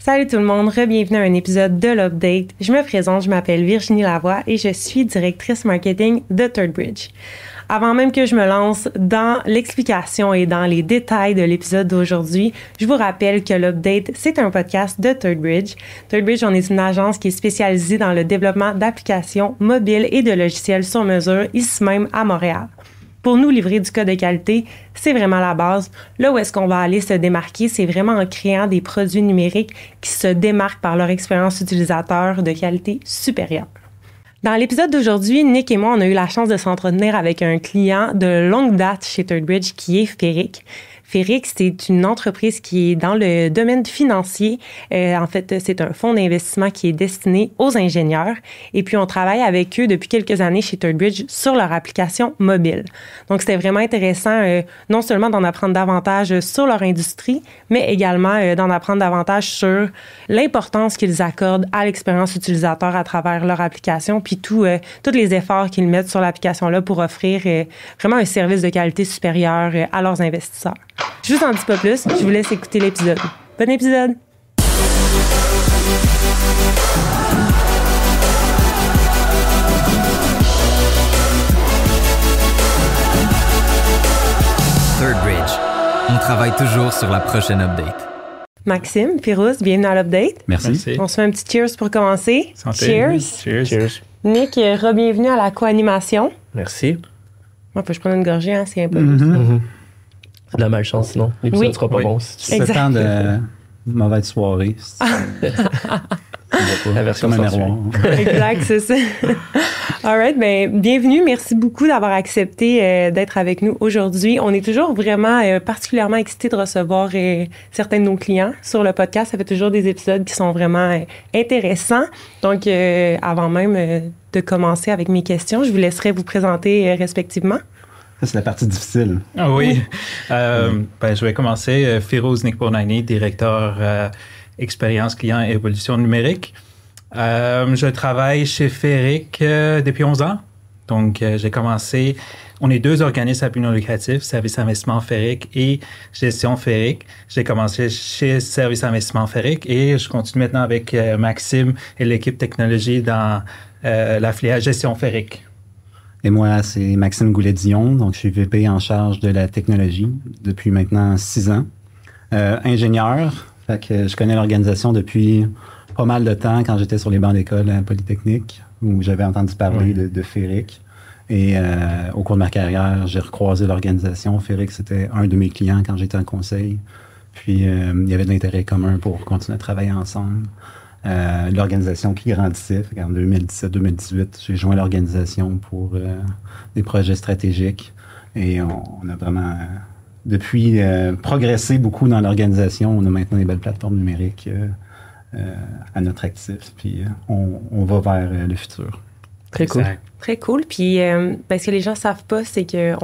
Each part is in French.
Salut tout le monde, bienvenue à un épisode de l'Update. Je me présente, je m'appelle Virginie Lavoie et je suis directrice marketing de Third Bridge. Avant même que je me lance dans l'explication et dans les détails de l'épisode d'aujourd'hui, je vous rappelle que l'Update, c'est un podcast de Third Bridge. Third Bridge, on est une agence qui est spécialisée dans le développement d'applications mobiles et de logiciels sur mesure, ici même à Montréal. Pour nous, livrer du code de qualité, c'est vraiment la base. Là où est-ce qu'on va aller se démarquer, c'est vraiment en créant des produits numériques qui se démarquent par leur expérience utilisateur de qualité supérieure. Dans l'épisode d'aujourd'hui, Nick et moi, on a eu la chance de s'entretenir avec un client de longue date chez Third Bridge qui est Feric. Feric, c'est une entreprise qui est dans le domaine financier. En fait, c'est un fonds d'investissement qui est destiné aux ingénieurs. Et puis, on travaille avec eux depuis quelques années chez Third Bridge sur leur application mobile. Donc, c'était vraiment intéressant, non seulement d'en apprendre davantage sur leur industrie, mais également d'en apprendre davantage sur l'importance qu'ils accordent à l'expérience utilisateur à travers leur application, puis tous les efforts qu'ils mettent sur l'application-là pour offrir vraiment un service de qualité supérieure à leurs investisseurs. Je vous en dis pas plus, je vous laisse écouter l'épisode. Bon épisode! Third Bridge. On travaille toujours sur la prochaine update. Maxime, Pérouse, bienvenue à l'Update. Merci. On se fait un petit cheers pour commencer. Santé. Cheers. Nick, re-bienvenue à la co-animation. Merci. Moi, faut que je prenne une gorgée, hein, c'est un peu. De la malchance, sinon. L'épisode sera pas bon. Si tu Exact. C'est temps de mauvaise soirée. la version comme un censurée. miroir. Exact, c'est ça. All right, ben bienvenue. Merci beaucoup d'avoir accepté d'être avec nous aujourd'hui. On est toujours vraiment particulièrement excités de recevoir certains de nos clients sur le podcast. Ça fait toujours des épisodes qui sont vraiment intéressants. Donc, avant même de commencer avec mes questions, je vous laisserai vous présenter respectivement. Ça, c'est la partie difficile. Ah oui. Je vais commencer. Firouz Nikpournaini, directeur expérience client et évolution numérique. Je travaille chez Feric depuis 11 ans. Donc, j'ai commencé... On est deux organismes à but non lucratif, Service Investissement Feric et Gestion Feric. J'ai commencé chez Service Investissement Feric et je continue maintenant avec Maxime et l'équipe technologie dans la filiale Gestion Feric. Et moi, c'est Maxime Goulet-Dion. Donc, je suis VP en charge de la technologie depuis maintenant 6 ans. Ingénieur. Fait que je connais l'organisation depuis pas mal de temps quand j'étais sur les bancs d'école à Polytechnique où j'avais entendu parler de Feric. Et au cours de ma carrière, j'ai recroisé l'organisation. Feric, c'était un de mes clients quand j'étais en conseil. Puis, il y avait de l'intérêt commun pour continuer à travailler ensemble. L'organisation qui grandissait. En 2017-2018, j'ai joint l'organisation pour des projets stratégiques. Et on a vraiment, depuis, progressé beaucoup dans l'organisation. On a maintenant des belles plateformes numériques à notre actif. Puis on va vers le futur. Très cool. Exact. Très cool. Puis, ce que les gens savent pas, c'est qu'on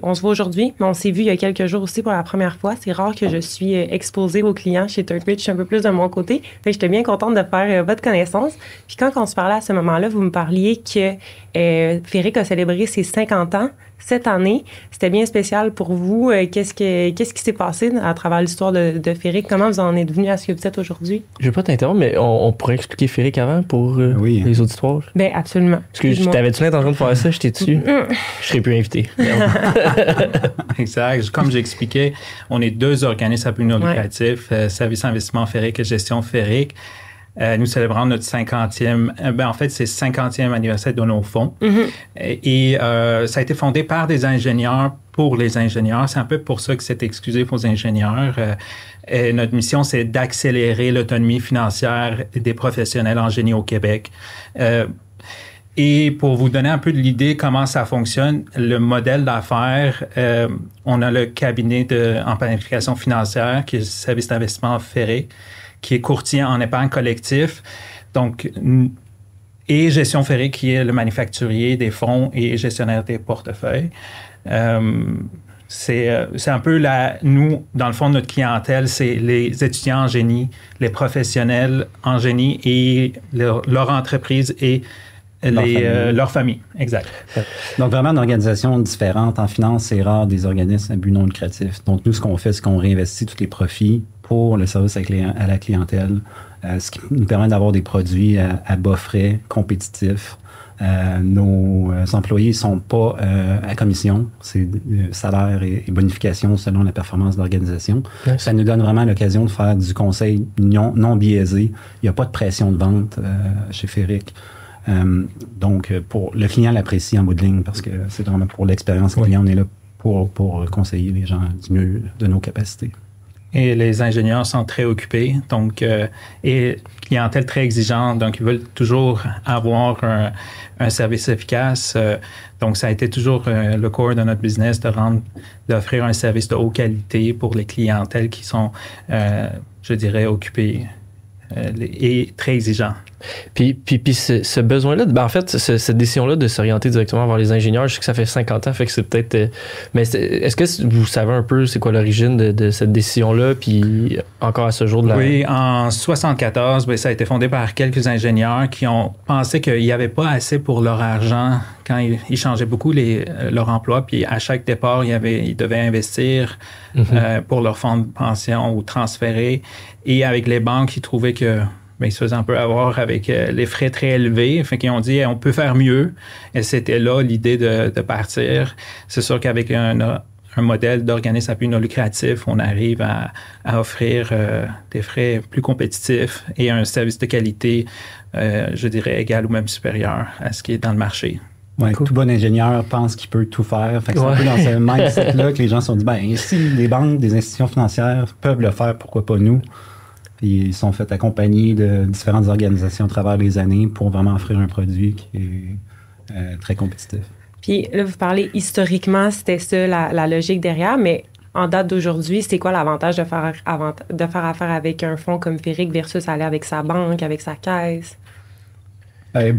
on se voit aujourd'hui, mais on s'est vu il y a quelques jours aussi pour la première fois. C'est rare que je suis exposée aux clients chez Third Bridge. Je suis un peu plus de mon côté. Fait que j'étais bien contente de faire votre connaissance. Puis quand on se parlait à ce moment-là, vous me parliez que Feric a célébré ses 50 ans cette année. C'était bien spécial pour vous. Qu'est-ce qui s'est passé à travers l'histoire de Feric? Comment vous en êtes venu à ce que vous êtes aujourd'hui? Je vais pas t'interrompre, mais on pourrait expliquer Feric avant pour Oui. les auditoires. Bien, absolument. Parce que Excuse-moi. t'avais-tu l'intention de faire ça? J'étais dessus. Je serais plus invité. Exact. Comme j'expliquais, on est deux organismes à but non lucratif, Service Investissement Feric et Gestion Feric. Nous célébrons notre 50e, c'est 50e anniversaire de nos fonds. Et ça a été fondé par des ingénieurs pour les ingénieurs. C'est un peu pour ça que c'est exclusif aux ingénieurs. Et notre mission, c'est d'accélérer l'autonomie financière des professionnels en génie au Québec. Et pour vous donner un peu de l'idée comment ça fonctionne, le modèle d'affaires, on a le cabinet en planification financière qui est le Service d'investissement Feric, qui est courtier en épargne collectif. Donc, et Gestion Feric, qui est le manufacturier des fonds et gestionnaire des portefeuilles. C'est un peu nous, dans le fond, notre clientèle, c'est les étudiants en génie, les professionnels en génie et leur entreprise et leur famille. Exact. Donc, vraiment une organisation différente. En finance, c'est rare des organismes à but non lucratif. Donc, nous, ce qu'on fait, c'est qu'on réinvestit tous les profits pour le service à la clientèle, ce qui nous permet d'avoir des produits à bas frais, compétitifs. Nos employés ne sont pas à commission, c'est salaire et bonification selon la performance de l'organisation. Yes. Ça nous donne vraiment l'occasion de faire du conseil non biaisé. Il n'y a pas de pression de vente chez Féric. Donc, pour le client l'apprécie en bout de ligne parce que c'est vraiment pour l'expérience client, on est là pour conseiller les gens du mieux de nos capacités. Et les ingénieurs sont très occupés, donc et clientèle très exigeante, donc ils veulent toujours avoir un service efficace. Donc ça a été toujours le core de notre business d'offrir un service de haute qualité pour les clientèles qui sont, je dirais, occupées et très exigeants. Puis ce besoin-là, en fait, cette décision-là de s'orienter directement vers les ingénieurs, je sais que ça fait 50 ans, fait que c'est peut-être... mais est-ce que vous savez un peu c'est quoi l'origine de cette décision-là, puis encore à ce jour de la... Oui, en 74, ça a été fondé par quelques ingénieurs qui ont pensé qu'il n'y avait pas assez pour leur argent quand ils changeaient beaucoup leur emploi, puis à chaque départ, ils devaient investir pour leur fonds de pension ou transférer. Et avec les banques, ils trouvaient que ils se faisaient un peu avoir avec les frais très élevés. Fait qu'ils ont dit, on peut faire mieux. Et c'était là l'idée de partir. C'est sûr qu'avec un modèle d'organisme à but non lucratif, on arrive à offrir des frais plus compétitifs et un service de qualité, je dirais, égal ou même supérieur à ce qui est dans le marché. Ouais, cool. Tout bon ingénieur pense qu'il peut tout faire. Fait que c'est un peu dans ce mindset-là que les gens se sont dit, si les banques, des institutions financières peuvent le faire, pourquoi pas nous? Puis ils sont fait accompagner de différentes organisations à travers les années pour vraiment offrir un produit qui est très compétitif. Puis là, vous parlez historiquement, c'était ça la logique derrière, mais en date d'aujourd'hui, c'est quoi l'avantage de faire affaire avec un fonds comme Féric versus aller avec sa banque, avec sa caisse?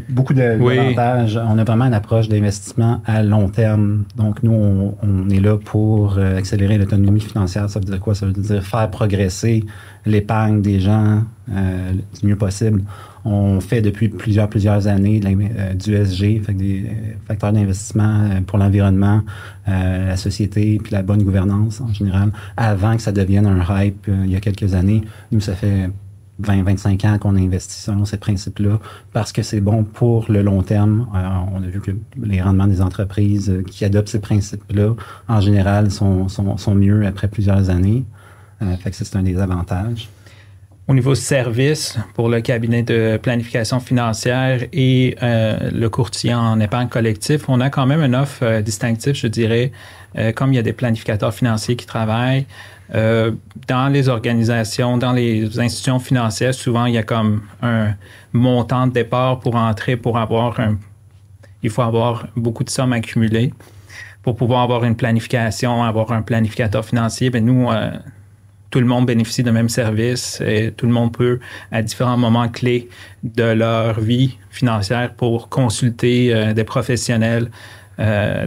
Beaucoup d'avantages. On a vraiment une approche d'investissement à long terme. Donc, nous, on est là pour accélérer l'autonomie financière. Ça veut dire quoi? Ça veut dire faire progresser l'épargne des gens du mieux possible. On fait depuis plusieurs années du ESG, fait des facteurs d'investissement pour l'environnement, la société, puis la bonne gouvernance en général, avant que ça devienne un hype il y a quelques années. Nous, ça fait 20-25 ans qu'on investit selon ces principes-là parce que c'est bon pour le long terme. On a vu que les rendements des entreprises qui adoptent ces principes-là, en général, sont mieux après plusieurs années. Fait que c'est un des avantages. Au niveau service, pour le cabinet de planification financière et le courtier en épargne collectif, on a quand même une offre distinctive, je dirais, comme il y a des planificateurs financiers qui travaillent. Dans les organisations, dans les institutions financières, souvent, il y a comme un montant de départ pour entrer, il faut avoir beaucoup de sommes accumulées pour pouvoir avoir une planification, avoir un planificateur financier. Nous, tout le monde bénéficie de même service et tout le monde peut, à différents moments clés de leur vie financière, pour consulter des professionnels.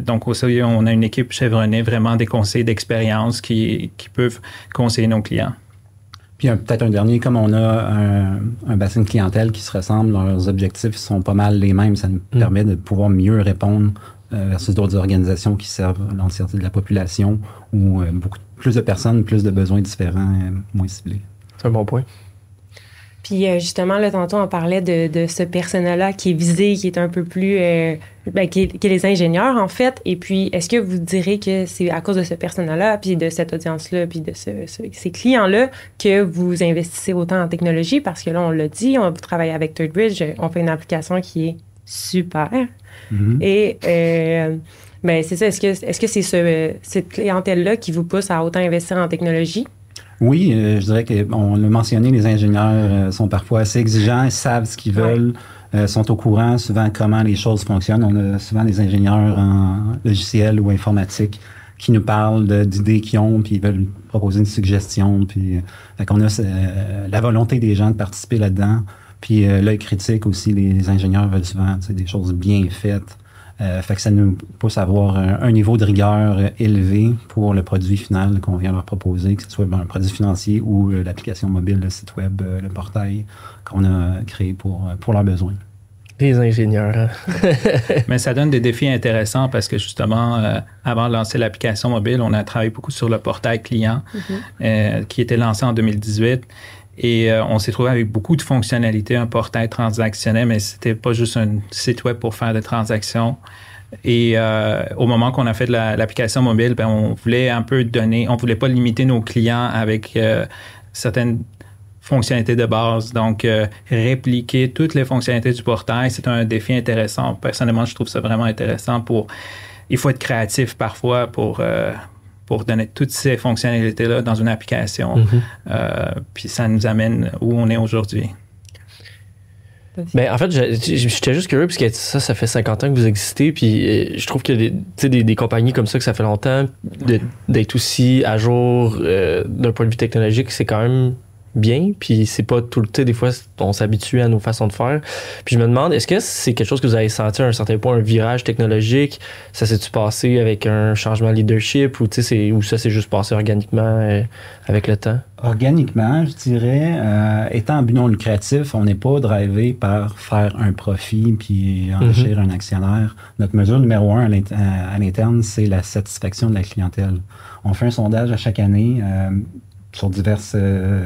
Donc, aussi, on a une équipe chevronnée, vraiment des conseils d'expérience qui peuvent conseiller nos clients. Puis peut-être un dernier, comme on a un bassin de clientèle qui se ressemble, leurs objectifs sont pas mal les mêmes. Ça nous permet de pouvoir mieux répondre versus d'autres organisations qui servent l'entièreté de la population ou plus de personnes, plus de besoins différents, moins ciblés. C'est un bon point. Puis justement, là, tantôt, on parlait de ce personnel-là qui est visé, qui est un peu plus... qui est les ingénieurs, en fait. Et puis, est-ce que vous direz que c'est à cause de ce personnel-là, puis de cette audience-là, puis de ces clients-là, que vous investissez autant en technologie? Parce que là, on l'a dit, vous travaillez avec ThirdBridge, on fait une application qui est super. Mm-hmm. Et... c'est ça. Est-ce que c'est cette clientèle-là qui vous pousse à autant investir en technologie? Oui, je dirais qu'on l'a mentionné, les ingénieurs sont parfois assez exigeants, ils savent ce qu'ils veulent, sont au courant souvent comment les choses fonctionnent. On a souvent des ingénieurs en logiciel ou informatique qui nous parlent d'idées qu'ils ont, puis ils veulent proposer une suggestion. Puis qu'on a la volonté des gens de participer là-dedans. Puis l'œil critique aussi, les ingénieurs veulent souvent des choses bien faites. Fait que ça nous pousse à avoir un niveau de rigueur élevé pour le produit final qu'on vient leur proposer, que ce soit un produit financier ou l'application mobile, le site web, le portail qu'on a créé pour leurs besoins. Les ingénieurs. Hein? Mais ça donne des défis intéressants parce que justement, avant de lancer l'application mobile, on a travaillé beaucoup sur le portail client qui était lancé en 2018. Et on s'est trouvé avec beaucoup de fonctionnalités, un portail transactionnel, mais c'était pas juste un site web pour faire des transactions. Et au moment qu'on a fait de l'application mobile, ben, on voulait un peu donner, on voulait pas limiter nos clients avec certaines fonctionnalités de base. Donc, répliquer toutes les fonctionnalités du portail, c'est un défi intéressant. Personnellement, je trouve ça vraiment intéressant il faut être créatif parfois pour donner toutes ces fonctionnalités-là dans une application. Puis ça nous amène où on est aujourd'hui. Mais en fait, j'étais juste curieux parce que ça fait 50 ans que vous existez, puis je trouve que des compagnies comme ça, que ça fait longtemps, d'être aussi à jour d'un point de vue technologique, c'est quand même bien, puis c'est pas tout le temps, des fois, on s'habitue à nos façons de faire. Puis je me demande, est-ce que c'est quelque chose que vous avez senti à un certain point, un virage technologique? Ça s'est-tu passé avec un changement de leadership ou ça s'est juste passé organiquement avec le temps? Organiquement, je dirais, étant un but non lucratif, on n'est pas drivé par faire un profit puis enrichir un actionnaire. Notre mesure numéro 1 à l'interne, c'est la satisfaction de la clientèle. On fait un sondage à chaque année sur diverses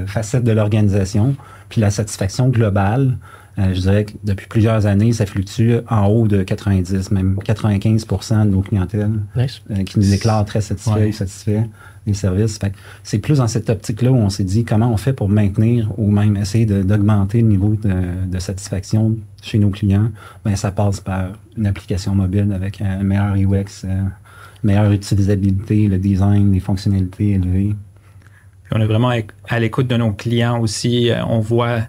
facettes de l'organisation. Puis la satisfaction globale, je dirais que depuis plusieurs années, ça fluctue en haut de 90, même 95% de nos clientèles qui nous déclarent très satisfaits des services. Fait que c'est plus dans cette optique-là où on s'est dit comment on fait pour maintenir ou même essayer d'augmenter le niveau de satisfaction chez nos clients. Ben, ça passe par une application mobile avec un meilleur UX, meilleure utilisabilité, le design, les fonctionnalités élevées. Puis on est vraiment à l'écoute de nos clients aussi. On voit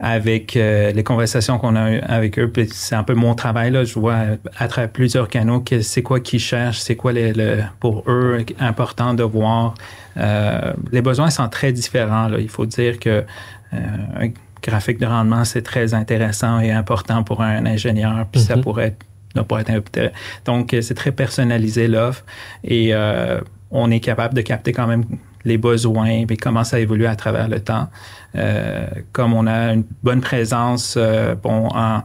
avec les conversations qu'on a eues avec eux, puis c'est un peu mon travail, là, je vois à travers plusieurs canaux c'est quoi qu'ils cherchent, c'est quoi pour eux important de voir. Les besoins sont très différents, là. Il faut dire que un graphique de rendement, c'est très intéressant et important pour un ingénieur, puis ça pourrait être donc, c'est très personnalisé, l'offre, et on est capable de capter quand même les besoins, puis comment ça évolue à travers le temps. Comme on a une bonne présence en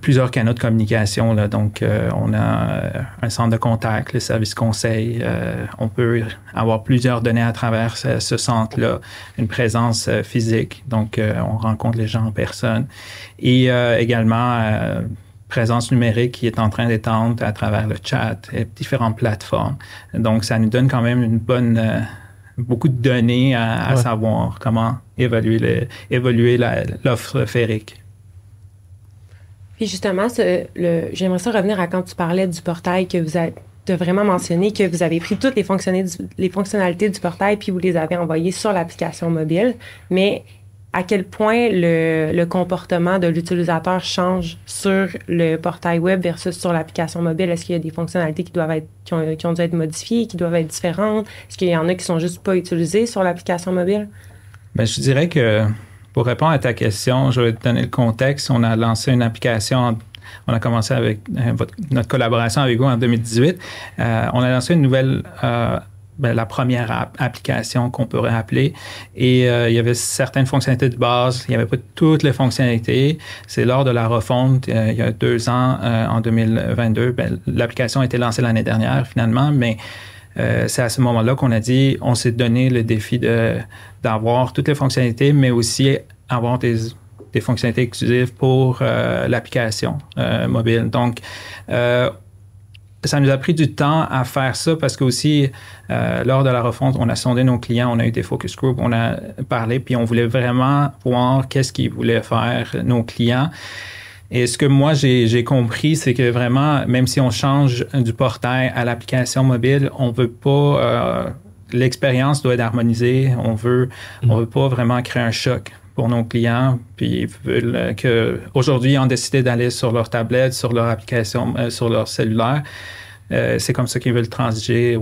plusieurs canaux de communication, là, donc on a un centre de contact, le service conseil, on peut avoir plusieurs données à travers ce centre-là, une présence physique, donc on rencontre les gens en personne, et également présence numérique qui est en train d'étendre à travers le chat et différentes plateformes. Donc, ça nous donne quand même beaucoup de données à savoir comment évoluer l'offre féerique. Puis justement, j'aimerais ça revenir à quand tu parlais du portail que vous avez vraiment mentionné, que vous avez pris toutes les fonctionnalités du portail puis vous les avez envoyées sur l'application mobile. Mais à quel point le comportement de l'utilisateur change sur le portail web versus sur l'application mobile? Est-ce qu'il y a des fonctionnalités qui ont dû être modifiées, qui doivent être différentes? Est-ce qu'il y en a qui sont juste pas utilisées sur l'application mobile? Bien, je dirais que pour répondre à ta question, je vais te donner le contexte. On a lancé une application, on a commencé avec notre collaboration avec vous en 2018. On a lancé une nouvelle la première application qu'on pourrait appeler. Et il y avait certaines fonctionnalités de base. Il n'y avait pas toutes les fonctionnalités. C'est lors de la refonte, il y a 2 ans, en 2022, l'application a été lancée l'année dernière, finalement, mais c'est à ce moment-là qu'on a dit, on s'est donné le défi d'avoir toutes les fonctionnalités, mais aussi avoir des fonctionnalités exclusives pour l'application mobile. Donc, ça nous a pris du temps à faire ça parce que aussi, lors de la refonte, on a sondé nos clients, on a eu des focus groups, on a parlé, puis on voulait vraiment voir qu'est-ce qu'ils voulaient faire, nos clients. Et ce que moi, j'ai compris, c'est que vraiment, même si on change du portail à l'application mobile, on veut pas... l'expérience doit être harmonisée. On veut pas vraiment créer un choc pour nos clients, puis ils veulent qu'aujourd'hui, ils ont décidé d'aller sur leur tablette, sur leur application, sur leur cellulaire. C'est comme ça qu'ils veulent transiger.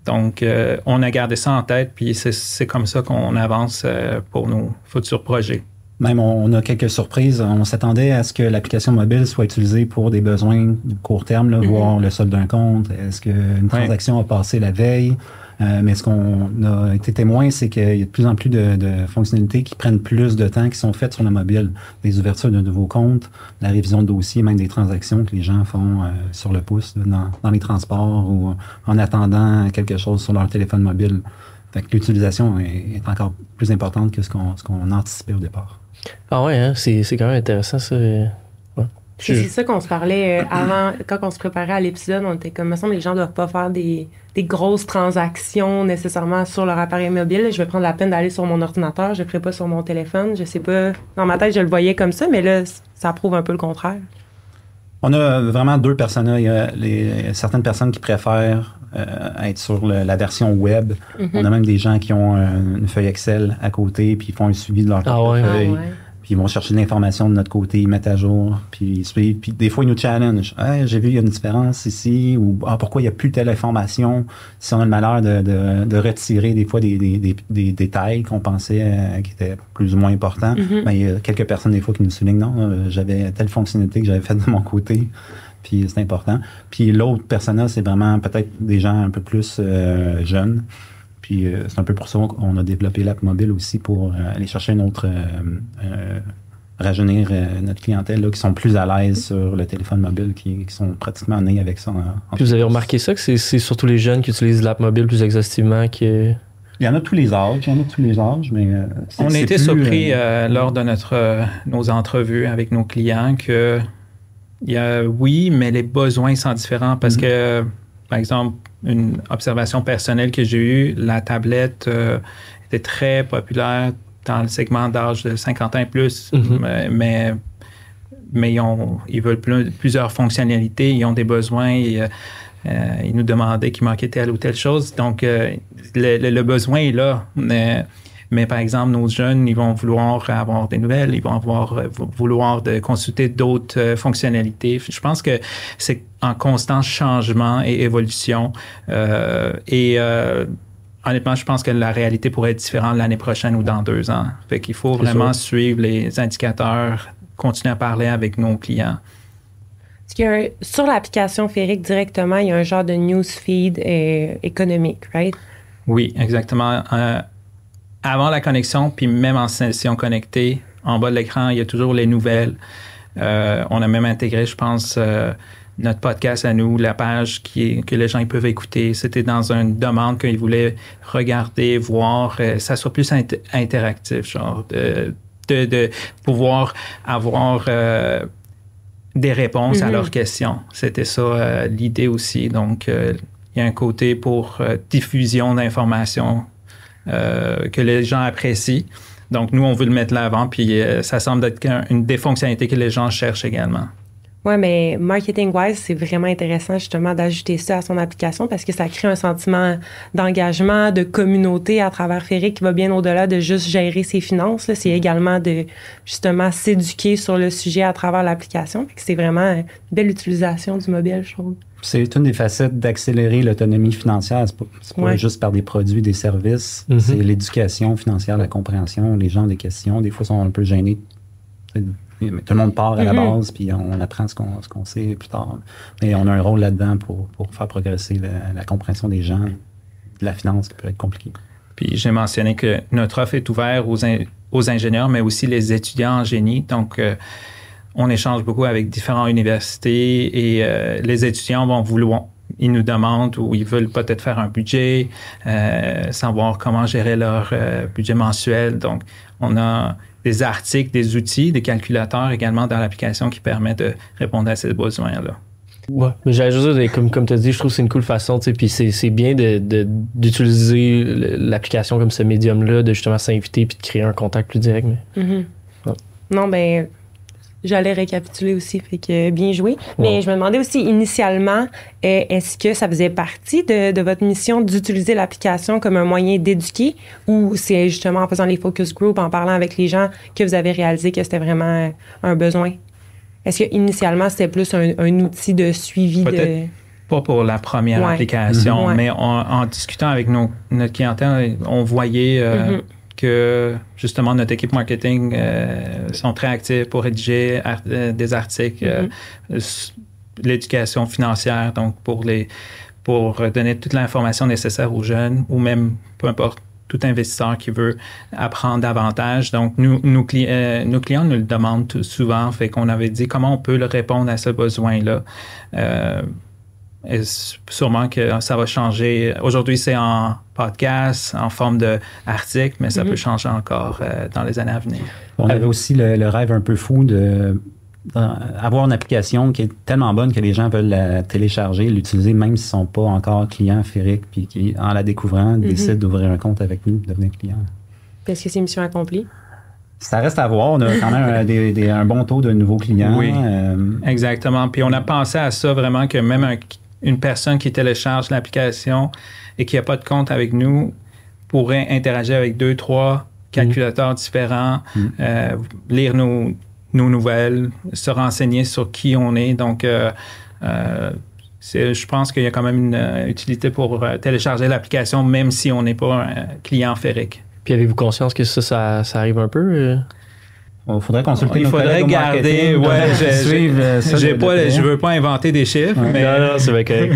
Donc, on a gardé ça en tête, puis c'est comme ça qu'on avance pour nos futurs projets. Même, on a quelques surprises. On s'attendait à ce que l'application mobile soit utilisée pour des besoins de court terme, voir le solde d'un compte. Est-ce qu'une transaction a passé la veille? Mais ce qu'on a été témoin, c'est qu'il y a de plus en plus de fonctionnalités qui prennent plus de temps, qui sont faites sur le mobile. Des ouvertures de nouveaux comptes, la révision de dossiers, même des transactions que les gens font sur le pouce dans les transports ou en attendant quelque chose sur leur téléphone mobile. Fait que l'utilisation est encore plus importante que ce qu'on anticipait au départ. Ah ouais, hein? C'est quand même intéressant, ça. Ouais. C'est ça qu'on se parlait avant, quand on se préparait à l'épisode, on était comme, il me semble que les gens ne doivent pas faire des grosses transactions nécessairement sur leur appareil mobile. Je vais prendre la peine d'aller sur mon ordinateur, je ne le ferai pas sur mon téléphone. Je sais pas, dans ma tête, je le voyais comme ça, mais là, ça prouve un peu le contraire. On a vraiment deux personas. Il y a certaines personnes qui préfèrent être sur la version web. Mm-hmm. On a même des gens qui ont une feuille Excel à côté, puis ils font un suivi de leur portefeuille. Ouais. Puis ils vont chercher de l'information de notre côté, ils mettent à jour, puis ils suivent. Puis des fois, ils nous challengent. Hey, j'ai vu, il y a une différence ici, ou pourquoi il n'y a plus telle information, si on a le malheur de retirer des fois des détails qu'on pensait qui étaient plus ou moins importants. Mm-hmm. Ben, il y a quelques personnes des fois qui nous soulignent, non, j'avais telle fonctionnalité que j'avais faite de mon côté, puis c'est important. Puis l'autre persona, c'est vraiment peut-être des gens un peu plus jeunes. Puis c'est un peu pour ça qu'on a développé l'app mobile aussi pour aller chercher une autre, rajeunir notre clientèle là, qui sont plus à l'aise sur le téléphone mobile, qui sont pratiquement nés avec ça. Puis vous avez remarqué ça, que c'est surtout les jeunes qui utilisent l'app mobile plus exhaustivement que... Il y en a tous les âges, mais... on a été surpris lors de nos entrevues avec nos clients que il y a, oui, mais les besoins sont différents parce que, par exemple, une observation personnelle que j'ai eue, la tablette était très populaire dans le segment d'âge de 50 ans et plus, mais ils veulent plusieurs fonctionnalités, ils ont des besoins, ils nous demandaient qu'il manquait telle ou telle chose. Donc, le besoin est là. Mais par exemple, nos jeunes, ils vont vouloir avoir des nouvelles, ils vont vouloir consulter d'autres fonctionnalités. Je pense que c'est en constant changement et évolution. Honnêtement, je pense que la réalité pourrait être différente l'année prochaine ou dans 2 ans. Fait qu'il faut vraiment suivre les indicateurs, continuer à parler avec nos clients. Sur l'application Féric directement, il y a un genre de newsfeed économique, right? Oui, exactement. Avant la connexion, puis même en session connectée, en bas de l'écran, il y a toujours les nouvelles. On a même intégré, je pense, notre podcast à nous, la page que les gens ils peuvent écouter. C'était dans une demande qu'ils voulaient regarder, voir, ça soit plus interactif, genre de pouvoir avoir des réponses à leurs questions. C'était ça l'idée aussi. Donc, il y a un côté pour diffusion d'informations que les gens apprécient. Donc, nous, on veut le mettre l'avant, puis ça semble être une des fonctionnalités que les gens cherchent également. Oui, mais marketing-wise, c'est vraiment intéressant justement d'ajouter ça à son application parce que ça crée un sentiment d'engagement, de communauté à travers Féric qui va bien au-delà de juste gérer ses finances. Là. C'est également de justement s'éduquer sur le sujet à travers l'application. Fait que c'est vraiment une belle utilisation du mobile, je trouve. C'est une des facettes d'accélérer l'autonomie financière. C'est pas juste par des produits, des services. C'est l'éducation financière, la compréhension. Les gens ont des questions. Des fois, sont un peu gênés. Tout le monde part à la base, puis on apprend ce qu'on sait plus tard. Mais on a un rôle là-dedans pour faire progresser la compréhension des gens, de la finance qui peut être compliquée. Puis j'ai mentionné que notre offre est ouverte aux ingénieurs, mais aussi les étudiants en génie. Donc, on échange beaucoup avec différentes universités et les étudiants vont vouloir, ils nous demandent ou ils veulent peut-être faire un budget, savoir comment gérer leur budget mensuel. Donc, on a des articles, des outils, des calculateurs également dans l'application qui permettent de répondre à ces besoins-là. Ouais, mais j'allais juste dire, comme tu as dit, je trouve que c'est une cool façon, tu sais, puis c'est bien d'utiliser l'application comme ce médium-là, de justement s'inviter puis de créer un contact plus direct. Mais... Ouais. Non, ben, j'allais récapituler aussi, fait que bien joué. Mais je me demandais aussi, initialement, est-ce que ça faisait partie de votre mission d'utiliser l'application comme un moyen d'éduquer ou c'est justement en faisant les focus groups, en parlant avec les gens que vous avez réalisé que c'était vraiment un besoin? Est-ce que initialement c'était plus un outil de suivi peut-être pas pour la première application, mais en discutant avec notre clientèle, on voyait... que justement notre équipe marketing sont très actifs pour rédiger des articles, l'éducation financière, donc pour pour donner toute l'information nécessaire aux jeunes ou même, peu importe, tout investisseur qui veut apprendre davantage. Donc, nos clients nous le demandent souvent, fait qu'on avait dit comment on peut leur répondre à ce besoin-là. Et sûrement que ça va changer. Aujourd'hui, c'est en podcast, en forme d'article, mais ça peut changer encore dans les années à venir. On avait aussi le rêve un peu fou d'avoir une application qui est tellement bonne que les gens veulent la télécharger, l'utiliser, même s'ils ne sont pas encore clients Féric, puis qui, en la découvrant, décident d'ouvrir un compte avec nous, de devenir client. Est-ce que c'est mission accomplie? Ça reste à voir. On a quand même un bon taux de nouveaux clients. Oui, exactement. Puis on a pensé à ça vraiment que même une personne qui télécharge l'application et qui n'a pas de compte avec nous pourrait interagir avec 2-3 calculateurs différents, lire nos nouvelles, se renseigner sur qui on est. Donc, je pense qu'il y a quand même une utilité pour télécharger l'application, même si on n'est pas un client Féric. Puis avez-vous conscience que ça arrive un peu? Il faudrait consulter Il faudrait garder. Je veux pas inventer des chiffres, mais non, c'est vrai que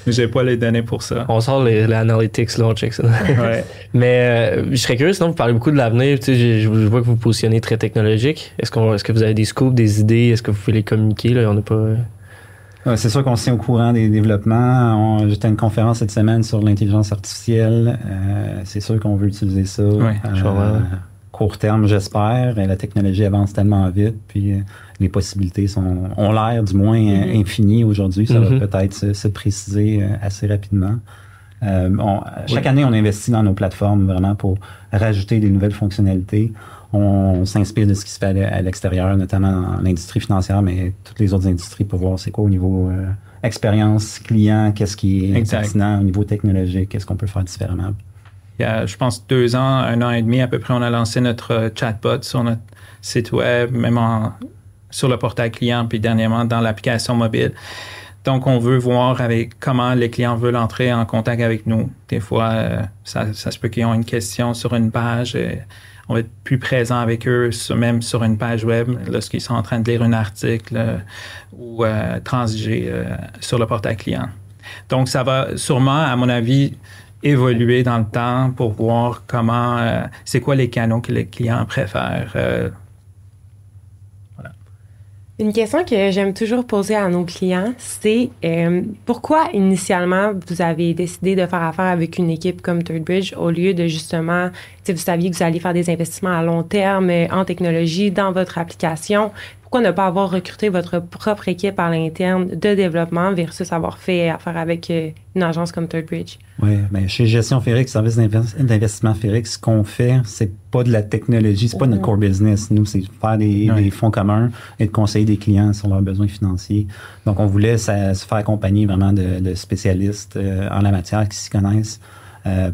j'ai pas les données pour ça. On sort les analytics, là, on check ça. Ouais. Mais je serais curieux, sinon vous parlez beaucoup de l'avenir. Tu sais, je vois que vous vous positionnez très technologique. Est-ce que vous avez des scoops, des idées? Est-ce que vous pouvez les communiquer? Là, on n'a pas... C'est sûr qu'on se tient au courant des développements. J'étais à une conférence cette semaine sur l'intelligence artificielle. C'est sûr qu'on veut utiliser ça. Court terme, j'espère. La technologie avance tellement vite, puis les possibilités ont l'air du moins infinies aujourd'hui. Ça va peut-être se préciser assez rapidement. Chaque année, on investit dans nos plateformes vraiment pour rajouter des nouvelles fonctionnalités. On s'inspire de ce qui se fait à l'extérieur, notamment dans l'industrie financière, mais toutes les autres industries pour voir c'est quoi au niveau expérience client, qu'est-ce qui est pertinent au niveau technologique, qu'est-ce qu'on peut faire différemment. Il y a, je pense, 2 ans, 1 an et demi à peu près, on a lancé notre chatbot sur notre site web, même sur le portail client, puis dernièrement dans l'application mobile. Donc, on veut voir avec comment les clients veulent entrer en contact avec nous. Des fois, ça se peut qu'ils ont une question sur une page. Et on va être plus présent avec eux, même sur une page web, lorsqu'ils sont en train de lire un article ou transiger sur le portail client. Donc, ça va sûrement, à mon avis, évoluer dans le temps pour voir comment, c'est quoi les canaux que les clients préfèrent. Voilà. Une question que j'aime toujours poser à nos clients, c'est pourquoi initialement vous avez décidé de faire affaire avec une équipe comme ThirdBridge au lieu de justement, vous saviez que vous alliez faire des investissements à long terme en technologie dans votre application. Pourquoi ne pas avoir recruté votre propre équipe à l'interne de développement versus avoir fait affaire avec une agence comme ThirdBridge? Oui, bien, chez Gestion Féric, service d'investissement Féric, ce qu'on fait, c'est pas de la technologie, c'est pas notre core business. Nous, c'est faire des fonds communs et de conseiller des clients sur leurs besoins financiers. Donc, on voulait se faire accompagner vraiment de spécialistes en la matière qui s'y connaissent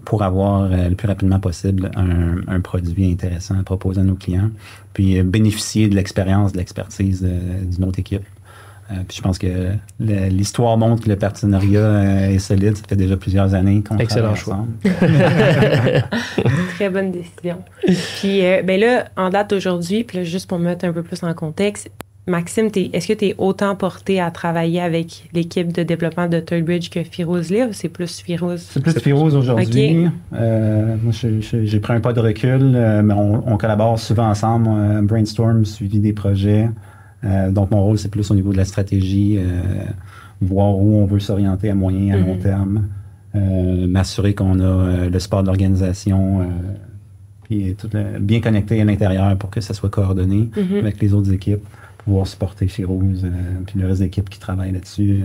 pour avoir le plus rapidement possible un produit intéressant à proposer à nos clients, puis bénéficier de l'expérience, de l'expertise d'une autre équipe. Puis je pense que l'histoire montre que le partenariat est solide. Ça fait déjà plusieurs années qu'on travaille ensemble. Très bonne décision. Puis ben là, en date d'aujourd'hui, puis là, juste pour me mettre un peu plus en contexte, Maxime, est-ce que tu es autant porté à travailler avec l'équipe de développement de ThirdBridge que Firouz Livre ou c'est plus Firouz? C'est plus Firouz aujourd'hui. Okay. Moi, j'ai pris un pas de recul, mais on collabore souvent ensemble, brainstorm, suivi des projets. Donc, mon rôle, c'est plus au niveau de la stratégie, voir où on veut s'orienter à moyen et à long terme, m'assurer qu'on a le support de l'organisation, puis tout bien connecté à l'intérieur pour que ça soit coordonné avec les autres équipes, pouvoir supporter Firouz, puis le reste de l'équipe qui travaille là-dessus,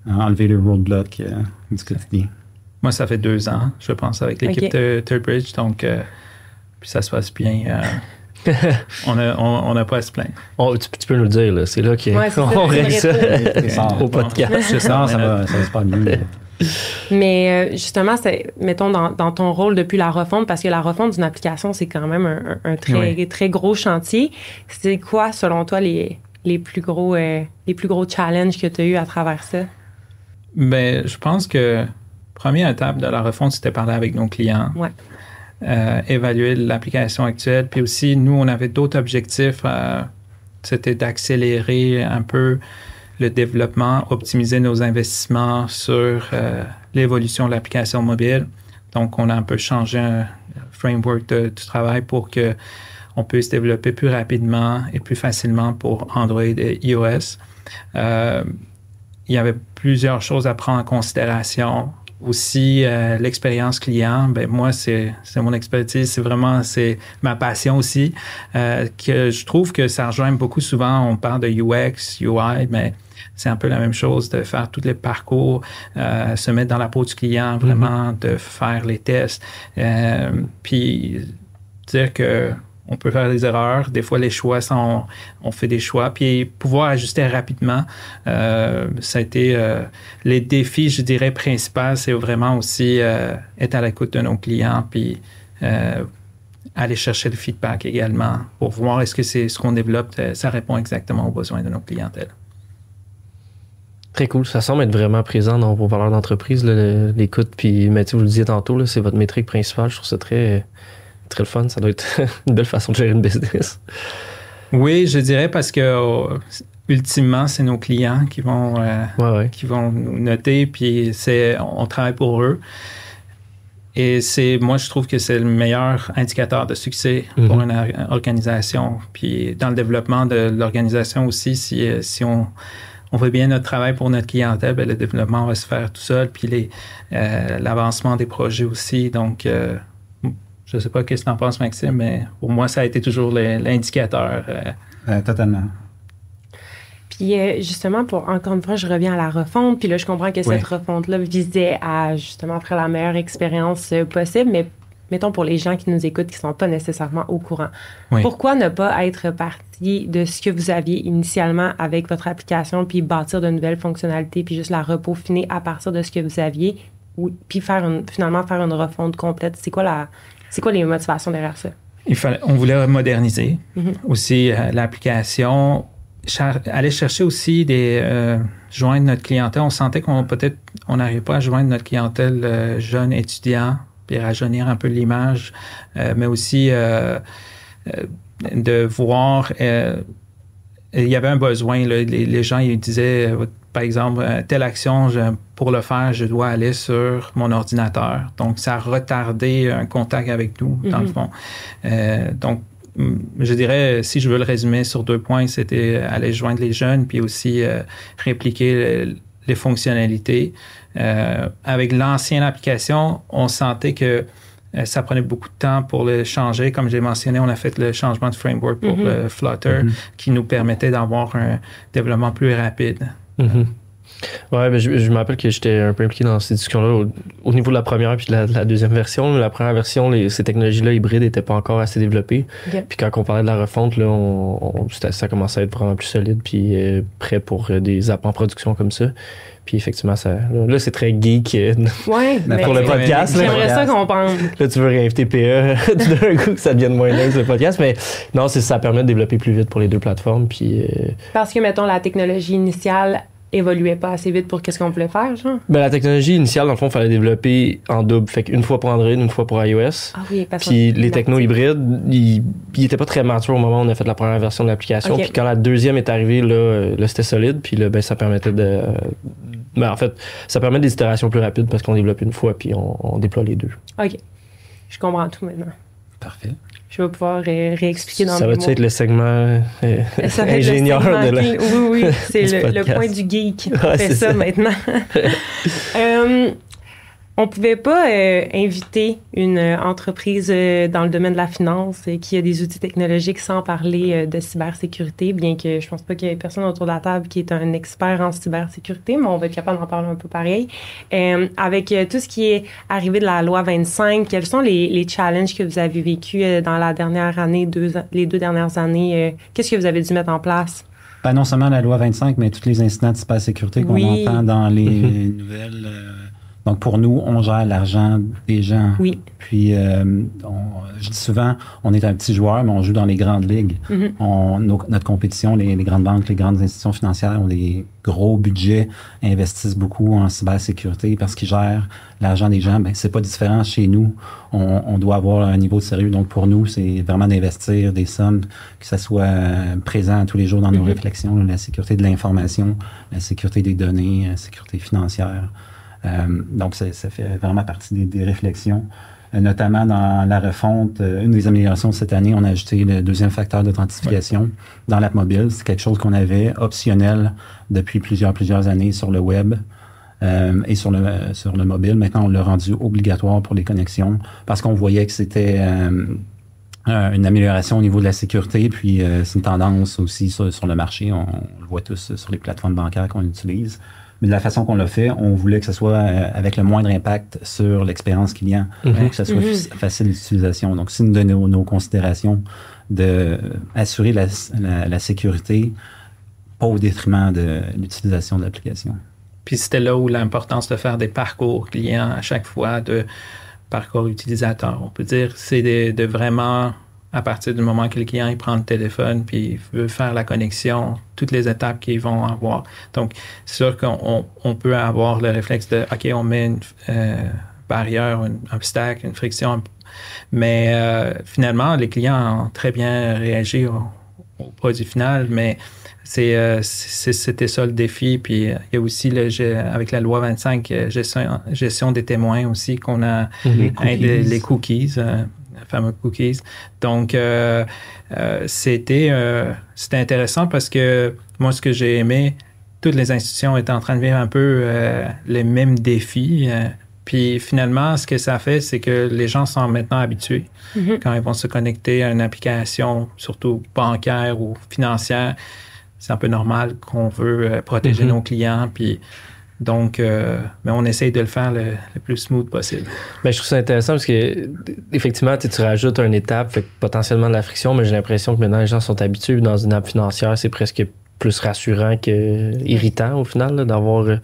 enlever le roadblock du quotidien. Moi, ça fait 2 ans, je pense, avec l'équipe de ThirdBridge, donc puis ça se passe bien. On n'a pas à se plaindre. Tu peux nous le dire, là. C'est là qu'on règle ça au podcast. Ça va se passer bien. Mais justement, mettons, dans ton rôle depuis la refonte, parce que la refonte d'une application, c'est quand même un très gros chantier. C'est quoi, selon toi, les plus gros challenges que tu as eu à travers ça? Bien, je pense que première étape de la refonte, c'était parler avec nos clients. Ouais. Évaluer l'application actuelle. Puis aussi, nous, on avait d'autres objectifs. C'était d'accélérer un peu le développement, optimiser nos investissements sur l'évolution de l'application mobile. Donc, on a un peu changé un framework du travail pour qu'on puisse développer plus rapidement et plus facilement pour Android et iOS. Il y avait plusieurs choses à prendre en considération. Aussi, l'expérience client, ben moi, c'est mon expertise, c'est ma passion aussi, que je trouve que ça rejoint beaucoup souvent, on parle de UX, UI, mais c'est un peu la même chose de faire tous les parcours, se mettre dans la peau du client, vraiment de faire les tests, puis dire que on peut faire des erreurs. Des fois, les choix on fait des choix. Puis pouvoir ajuster rapidement, ça a été les défis, je dirais, principaux, c'est vraiment aussi être à l'écoute de nos clients, puis aller chercher le feedback également pour voir est-ce que c'est ce qu'on développe, ça répond exactement aux besoins de nos clientèles. Très cool. Ça semble être vraiment présent dans vos valeurs d'entreprise, là, l'écoute. Puis, mais vous le disiez tantôt, là, c'est votre métrique principale. Je trouve ça très le fun. Ça doit être une belle façon de gérer une business. Oui, je dirais parce que ultimement, c'est nos clients qui vont nous noter. Puis on travaille pour eux. Et moi, je trouve que c'est le meilleur indicateur de succès pour une organisation. Puis dans le développement de l'organisation aussi, si on fait bien notre travail pour notre clientèle, bien, le développement va se faire tout seul. Puis l'avancement des projets aussi. Donc, je ne sais pas qu'est-ce que tu en penses, Maxime, mais pour moi, ça a été toujours l'indicateur. Totalement. Puis justement, encore une fois, je reviens à la refonte. Puis là, je comprends que cette refonte-là visait à justement faire la meilleure expérience possible, mais mettons pour les gens qui nous écoutent qui ne sont pas nécessairement au courant. Oui. Pourquoi ne pas être parti de ce que vous aviez initialement avec votre application, puis bâtir de nouvelles fonctionnalités, puis juste la repeaufiner à partir de ce que vous aviez, puis finalement faire une refonte complète? C'est quoi les motivations derrière ça? On voulait moderniser aussi l'application, aller chercher aussi joindre notre clientèle. On sentait qu'on n'arrivait pas à joindre notre clientèle jeune étudiant, puis rajeunir un peu l'image, mais aussi de voir... il y avait un besoin. Là, les gens ils disaient, par exemple, telle action, pour le faire, je dois aller sur mon ordinateur. Donc, ça a retardé un contact avec nous, dans le fond. Donc, je dirais, si je veux le résumer sur 2 points, c'était aller joindre les jeunes, puis aussi répliquer les fonctionnalités. Avec l'ancienne application, on sentait que ça prenait beaucoup de temps pour le changer. Comme j'ai mentionné, on a fait le changement de framework pour le Flutter qui nous permettait d'avoir un développement plus rapide. Ouais, ben je me rappelle que j'étais un peu impliqué dans ces discussions-là au niveau de la première puis de la deuxième version. La première version, ces technologies-là hybrides n'étaient pas encore assez développées. Okay. Puis quand on parlait de la refonte, là, ça commençait à être vraiment plus solide puis prêt pour des apps en production comme ça. Puis effectivement, là c'est très geek pour le podcast. J'aimerais ça qu'on pense. Là, tu veux réinviter PE d'un coup que ça devienne moins dingue le podcast. Mais non, ça permet de développer plus vite pour les deux plateformes. Puis, parce que, mettons, la technologie initiale évoluait pas assez vite pour qu'est-ce qu'on voulait faire, genre? Ben, la technologie initiale, dans le fond, il fallait développer en double. Fait qu'une fois pour Android, une fois pour iOS. Ah oui, parce puis les technos hybrides, ils étaient pas très matures au moment où on a fait la première version de l'application. Okay. Puis quand la deuxième est arrivée, là c'était solide. Puis là, ça permettait en fait, ça permet des itérations plus rapides parce qu'on développe une fois puis on déploie les deux. OK. Je comprends tout maintenant. Parfait. Je vais pouvoir réexpliquer dans ça mes mots. Ça va-tu être le segment ingénieur de la... Oui, c'est le point du geek. On fait ça maintenant. On pouvait pas inviter une entreprise dans le domaine de la finance qui a des outils technologiques sans parler de cybersécurité, bien que je pense pas qu'il y ait personne autour de la table qui est un expert en cybersécurité, mais on va être capable d'en parler un peu pareil. Avec tout ce qui est arrivé de la loi 25, quels sont les challenges que vous avez vécus dans la dernière année, les 2 dernières années? Qu'est-ce que vous avez dû mettre en place? Ben, non seulement la loi 25, mais tous les incidents de cybersécurité qu'on entend dans les nouvelles... Donc, pour nous, on gère l'argent des gens. Oui. Puis, je dis souvent, on est un petit joueur, mais on joue dans les grandes ligues. Notre compétition, les grandes banques, les grandes institutions financières ont des gros budgets, investissent beaucoup en cybersécurité parce qu'ils gèrent l'argent des gens. Ben, c'est pas différent chez nous. On doit avoir un niveau de sérieux. Donc, pour nous, c'est vraiment d'investir des sommes, que ça soit présent tous les jours dans nos réflexions, la sécurité de l'information, la sécurité des données, la sécurité financière. Donc, ça fait vraiment partie des réflexions. Notamment dans la refonte, une des améliorations de cette année, on a ajouté le deuxième facteur d'authentification dans l'app mobile. C'est quelque chose qu'on avait optionnel depuis plusieurs années sur le web et sur le mobile. Maintenant, on l'a rendu obligatoire pour les connexions parce qu'on voyait que c'était une amélioration au niveau de la sécurité, puis c'est une tendance aussi sur le marché. On le voit tous sur les plateformes bancaires qu'on utilise. Mais de la façon qu'on l'a fait, on voulait que ce soit avec le moindre impact sur l'expérience client, pour que ça soit facile d'utilisation. Donc, c'est une de nos considérations d'assurer la sécurité, pas au détriment de l'utilisation de l'application. Puis c'était là où l'importance de faire des parcours clients à chaque fois, de parcours utilisateur. On peut dire c'est de vraiment, à partir du moment que le client il prend le téléphone puis il veut faire la connexion, toutes les étapes qu'ils vont avoir. Donc, c'est sûr qu'on peut avoir le réflexe de, OK, on met une barrière, un obstacle, une friction, mais finalement, les clients ont très bien réagi au produit final, mais c'était ça le défi. Puis il y a aussi, avec la loi 25, gestion des témoins aussi, qu'on a les cookies. Fameux cookies. Donc, c'était intéressant parce que moi, ce que j'ai aimé, toutes les institutions étaient en train de vivre un peu les mêmes défis. Puis finalement, ce que ça fait, c'est que les gens sont maintenant habitués. Quand ils vont se connecter à une application, surtout bancaire ou financière, c'est un peu normal qu'on veut protéger nos clients. Puis donc, mais on essaye de le faire le plus smooth possible. Ben, je trouve ça intéressant parce que, effectivement, tu rajoutes une étape, fait potentiellement de la friction, mais j'ai l'impression que maintenant les gens sont habitués. Dans une app financière, c'est presque plus rassurant que irritant au final là, d'avoir.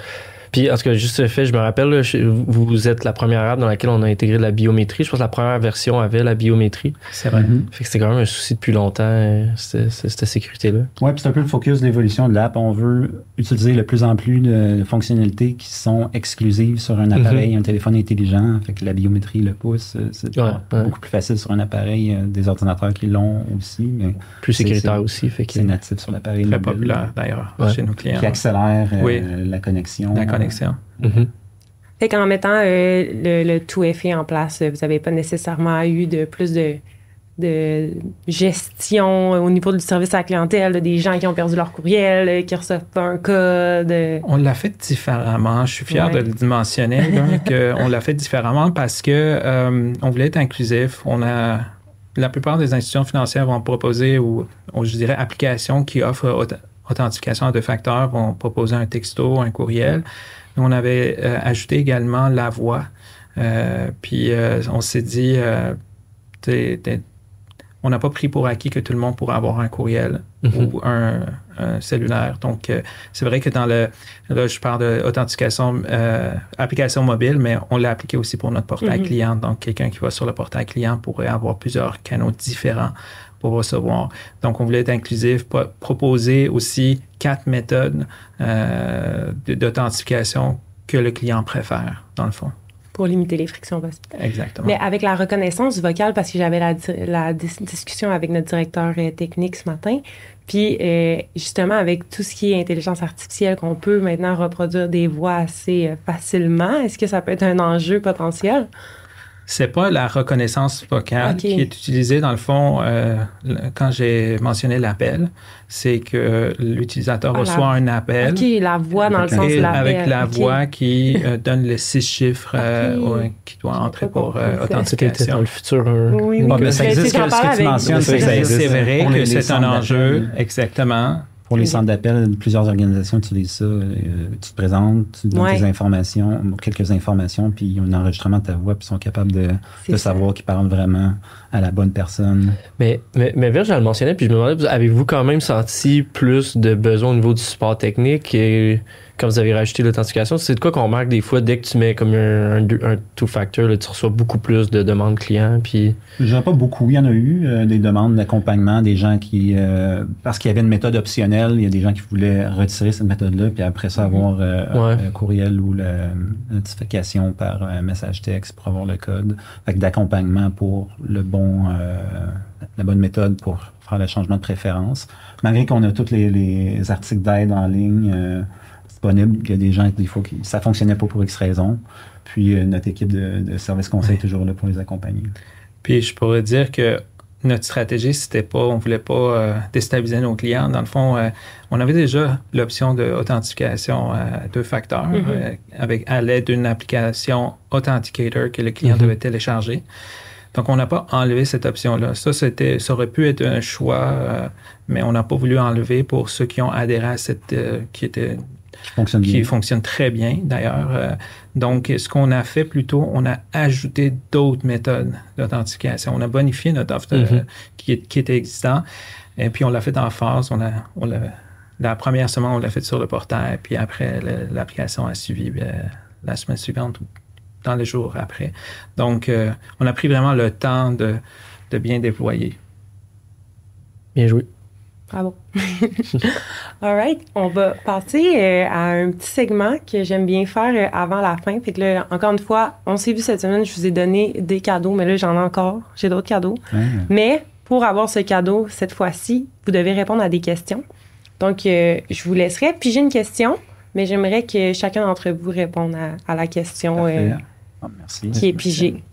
Puis, en tout cas, juste le fait, je me rappelle, là, vous êtes la première app dans laquelle on a intégré de la biométrie. Je pense que la première version avait la biométrie. C'est vrai. Fait que c'était quand même un souci depuis longtemps, cette sécurité-là. Oui, puis c'est un peu le focus de l'évolution de l'app. On veut utiliser de plus en plus de fonctionnalités qui sont exclusives sur un appareil, un téléphone intelligent. Fait que la biométrie le pousse. C'est beaucoup plus facile sur un appareil, des ordinateurs qui l'ont aussi. Mais plus sécuritaire aussi. Fait que c'est natif sur l'appareil. Très populaire, d'ailleurs, chez nos clients. Qui accélère la connexion. Fait qu'en mettant le tout effet en place, vous n'avez pas nécessairement eu plus de gestion au niveau du service à la clientèle, des gens qui ont perdu leur courriel, qui reçoivent pas un code. On l'a fait différemment. Je suis fier de le mentionner, qu'on l'a fait différemment parce que on voulait être inclusif. La plupart des institutions financières vont proposer, ou je dirais applications qui offrent authentification à 2 facteurs, vont proposer un texto, un courriel. On avait ajouté également la voix. Puis on s'est dit, on n'a pas pris pour acquis que tout le monde pourrait avoir un courriel ou un cellulaire. Donc, c'est vrai que là, je parle d'authentification, application mobile, mais on l'a appliqué aussi pour notre portail client. Donc, quelqu'un qui va sur le portail client pourrait avoir plusieurs canaux différents pour recevoir. Donc, on voulait être inclusif, proposer aussi 4 méthodes d'authentification que le client préfère, dans le fond. Pour limiter les frictions possibles. Exactement. Mais avec la reconnaissance vocale, parce que j'avais la discussion avec notre directeur technique ce matin, puis justement avec tout ce qui est intelligence artificielle, qu'on peut maintenant reproduire des voix assez facilement, est-ce que ça peut être un enjeu potentiel? C'est pas la reconnaissance vocale qui est utilisée, dans le fond, quand j'ai mentionné l'appel, c'est que l'utilisateur reçoit un appel. OK, la voix dans le sens de l'appel. Avec la voix qui donne les 6 chiffres qui doit entrer pour authentification. Dans le futur. Oui, mais ça existe, ce que tu mentionnes. C'est vrai que c'est un enjeu, exactement. Pour les centres d'appel, plusieurs organisations utilisent ça. Tu te présentes, tu donnes tes informations, quelques informations, puis il y a un enregistrement de ta voix, puis ils sont capables de savoir qu'ils parlent vraiment à la bonne personne. Mais Virge, elle le mentionnait, puis je me demandais, avez-vous quand même senti plus de besoin au niveau du support technique et quand vous avez rajouté l'authentification? C'est de quoi qu'on remarque des fois, dès que tu mets comme un two-factor, là, tu reçois beaucoup plus de demandes clients, puis... Je dirais pas beaucoup. Il y en a eu des demandes d'accompagnement, des gens qui... parce qu'il y avait une méthode optionnelle, il y a des gens qui voulaient retirer cette méthode-là, puis après ça, avoir un courriel ou la notification par message texte pour avoir le code. Fait que d'accompagnement pour la bonne méthode pour faire le changement de préférence. Malgré qu'on a tous les articles d'aide en ligne disponibles, il y a des gens, des fois, ça fonctionnait pas pour X raisons. Puis notre équipe de service conseil est toujours là pour les accompagner. Puis je pourrais dire que notre stratégie, on voulait pas déstabiliser nos clients. Dans le fond, on avait déjà l'option d'authentification deux facteurs à l'aide d'une application Authenticator que le client devait télécharger. Donc, on n'a pas enlevé cette option-là. Ça aurait pu être un choix, mais on n'a pas voulu enlever pour ceux qui ont adhéré à cette qui fonctionne très bien d'ailleurs. Donc, ce qu'on a fait plutôt, on a ajouté d'autres méthodes d'authentification. On a bonifié notre offre qui était existant, et puis on l'a fait en phase. La première semaine, on l'a fait sur le portail, puis après, l'application a suivi la semaine suivante ou dans les jours après. Donc, on a pris vraiment le temps de bien déployer. Bien joué. Bravo. All right. On va passer à un petit segment que j'aime bien faire avant la fin. Fait que là, encore une fois, on s'est vu cette semaine, je vous ai donné des cadeaux, mais là, j'en ai encore. J'ai d'autres cadeaux. Mais pour avoir ce cadeau, cette fois-ci, vous devez répondre à des questions. Donc, je vous laisserai piger une question, mais j'aimerais que chacun d'entre vous réponde à la question merci. Qui est pigée.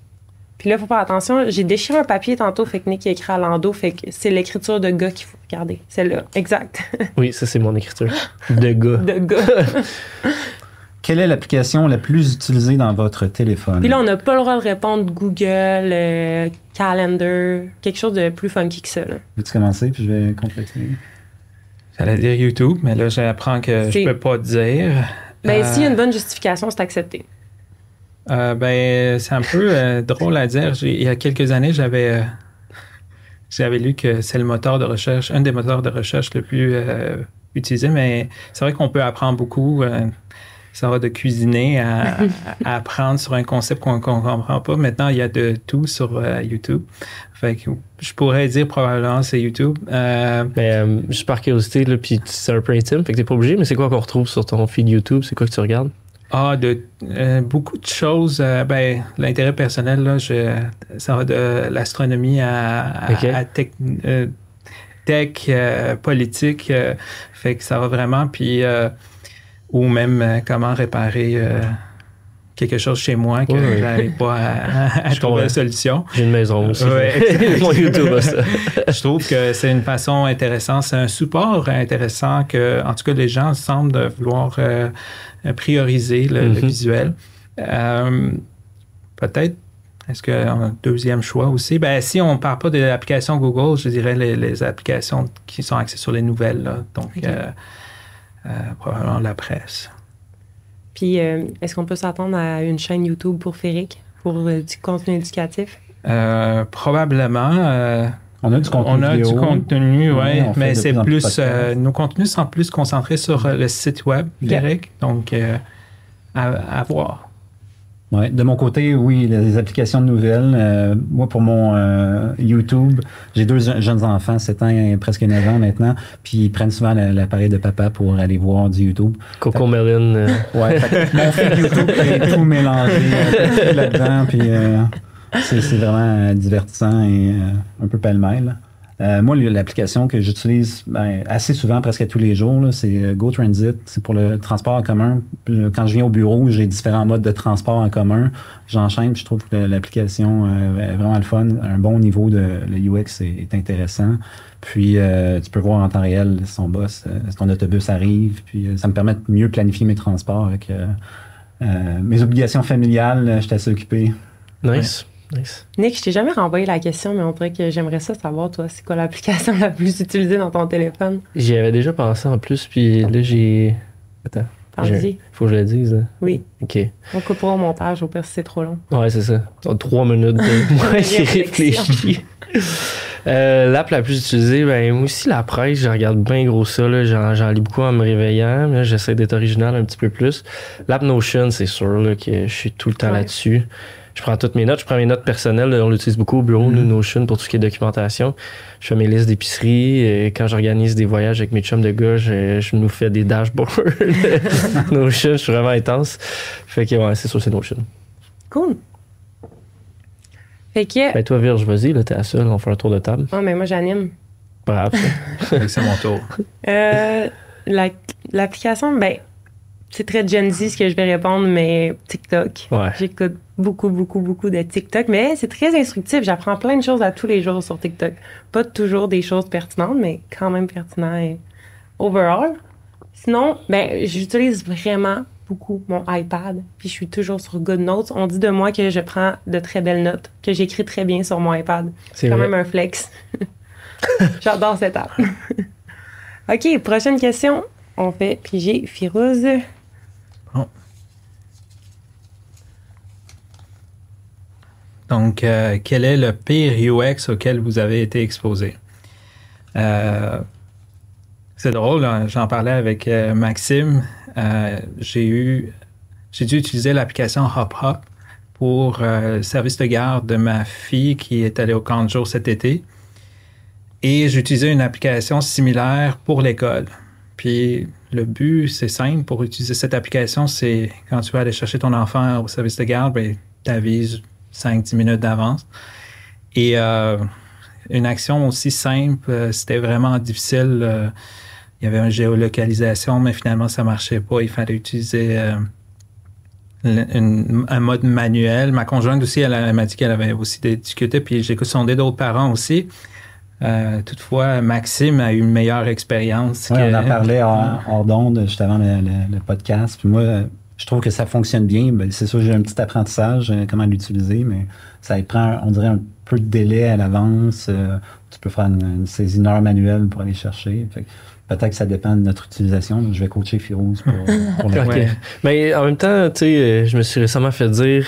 Puis là, il faut faire attention. J'ai déchiré un papier tantôt, fait que Nick a écrit à l'endos, fait que c'est l'écriture de gars qu'il faut regarder. Celle-là, exact. Oui, ça, c'est mon écriture. De gars. De gars. Quelle est l'application la plus utilisée dans votre téléphone? Puis là, on n'a pas le droit de répondre Google, Calendar, quelque chose de plus funky que ça. Veux-tu commencer, puis je vais compléter? J'allais dire YouTube, mais là, j'apprends que je peux pas dire. Ben, s'il y a une bonne justification, c'est accepté. C'est un peu drôle à dire. Il y a quelques années, j'avais lu que c'est le moteur de recherche, un des moteurs de recherche le plus utilisé, mais c'est vrai qu'on peut apprendre beaucoup. Ça va de cuisiner à apprendre sur un concept qu'on ne comprend pas. Maintenant, il y a de tout sur YouTube. Fait que je pourrais dire probablement c'est YouTube. Juste par curiosité, là, puis c'est un peu intime, fait que t'es pas obligé, mais c'est quoi qu'on retrouve sur ton feed YouTube? C'est quoi que tu regardes? Beaucoup de choses. L'intérêt personnel, là, ça va de l'astronomie à tech, politique. Fait que ça va vraiment. Puis, ou même comment réparer quelque chose chez moi que je n'arrive pas à trouver la solution. J'ai une maison aussi. Mon YouTube a ça. Je trouve que c'est une façon intéressante. C'est un support intéressant que, en tout cas, les gens semblent vouloir prioriser le visuel. Peut-être, est-ce qu'on a un deuxième choix aussi? Si on ne parle pas de l'application Google, je dirais les applications qui sont axées sur les nouvelles. Là. Donc, probablement la presse. Puis, est-ce qu'on peut s'attendre à une chaîne YouTube pour Féric, pour du contenu éducatif? Probablement. On a du contenu. On a du contenu, oui, mais c'est plus. Nos contenus sont plus concentrés sur le site web, Féric. Donc, à voir. Ouais, de mon côté, oui, les applications de nouvelles. Moi, pour mon YouTube, j'ai 2 jeunes enfants, 7 ans et presque 9 ans maintenant, puis ils prennent souvent l'appareil de papa pour aller voir du YouTube. Coco Melon. Ouais, mon feed YouTube, est tout mélangé là-dedans, puis c'est vraiment divertissant et un peu pêle-mêle. Moi, l'application que j'utilise assez souvent, presque tous les jours, là, c'est GoTransit. C'est pour le transport en commun. Quand je viens au bureau, j'ai différents modes de transport en commun. J'enchaîne, puis je trouve que l'application est vraiment le fun. Un bon niveau le UX est intéressant. Puis, tu peux voir en temps réel son boss, ton autobus arrive. Puis, ça me permet de mieux planifier mes transports avec mes obligations familiales. Je suis assez occupé. Nice. Nice. Nick, je t'ai jamais renvoyé la question, mais on dirait que j'aimerais ça savoir, toi, c'est quoi l'application la plus utilisée dans ton téléphone? J'y avais déjà pensé en plus, puis là, j'ai... Attends. Parle-y. Faut que je le dise. Hein? Oui. OK. On coupera au montage au pire si c'est trop long. Ouais, c'est ça. 3 minutes de moi qui réfléchis. L'app la plus utilisée, ben moi aussi la presse, je regarde bien gros ça, là, j'en lis beaucoup en me réveillant, là, j'essaie d'être original un petit peu plus. L'app Notion, c'est sûr là, que je suis tout le temps là-dessus. Je prends toutes mes notes, je prends mes notes personnelles, on l'utilise beaucoup au bureau, nous, Notion, pour tout ce qui est documentation. Je fais mes listes d'épicerie, quand j'organise des voyages avec mes chums de gars, je nous fais des dashboards. Notion, je suis vraiment intense. Fait que ouais, c'est sûr, c'est Notion. Cool. Fait que... Ben toi, Virge, vas-y, là, t'es la seule, on fait un tour de table. Oh, mais moi, j'anime. Bravo. C'est mon tour. L'application, ben, c'est très Gen Z ce que je vais répondre, mais TikTok. Ouais. J'écoute beaucoup de TikTok, mais c'est très instructif. J'apprends plein de choses à tous les jours sur TikTok. Pas toujours des choses pertinentes, mais quand même pertinent et overall. Sinon, ben, j'utilise vraiment beaucoup mon iPad, puis je suis toujours sur GoodNotes. On dit de moi que je prends de très belles notes, que j'écris très bien sur mon iPad. C'est quand même un flex. J'adore cette app. OK, prochaine question. On fait piger Firouz. Bon. Donc, quel est le pire UX auquel vous avez été exposé? C'est drôle, hein, j'en parlais avec Maxime. J'ai dû utiliser l'application HopHop pour le service de garde de ma fille qui est allée au camp de jour cet été. Et j'ai utilisé une application similaire pour l'école. Puis le but, c'est simple. Pour utiliser cette application, c'est quand tu vas aller chercher ton enfant au service de garde, ben, tu avises 5-10 minutes d'avance. Et une action aussi simple, c'était vraiment difficile. Il y avait une géolocalisation, mais finalement, ça ne marchait pas. Il fallait utiliser un mode manuel. Ma conjointe aussi, elle m'a dit qu'elle avait aussi des difficultés. Puis j'ai sondé d'autres parents aussi. Toutefois, Maxime a eu une meilleure expérience. Oui, on en parlait hors d'onde, juste avant le podcast. Puis moi, je trouve que ça fonctionne bien. Ben, c'est sûr, j'ai un petit apprentissage, comment l'utiliser, mais ça prend, on dirait, un peu de délai à l'avance. Tu peux faire une saisie d'une heure manuelle pour aller chercher. Fait que peut-être que ça dépend de notre utilisation. Je vais coacher Firouz pour le okay. Mais en même temps, tu sais, je me suis récemment fait dire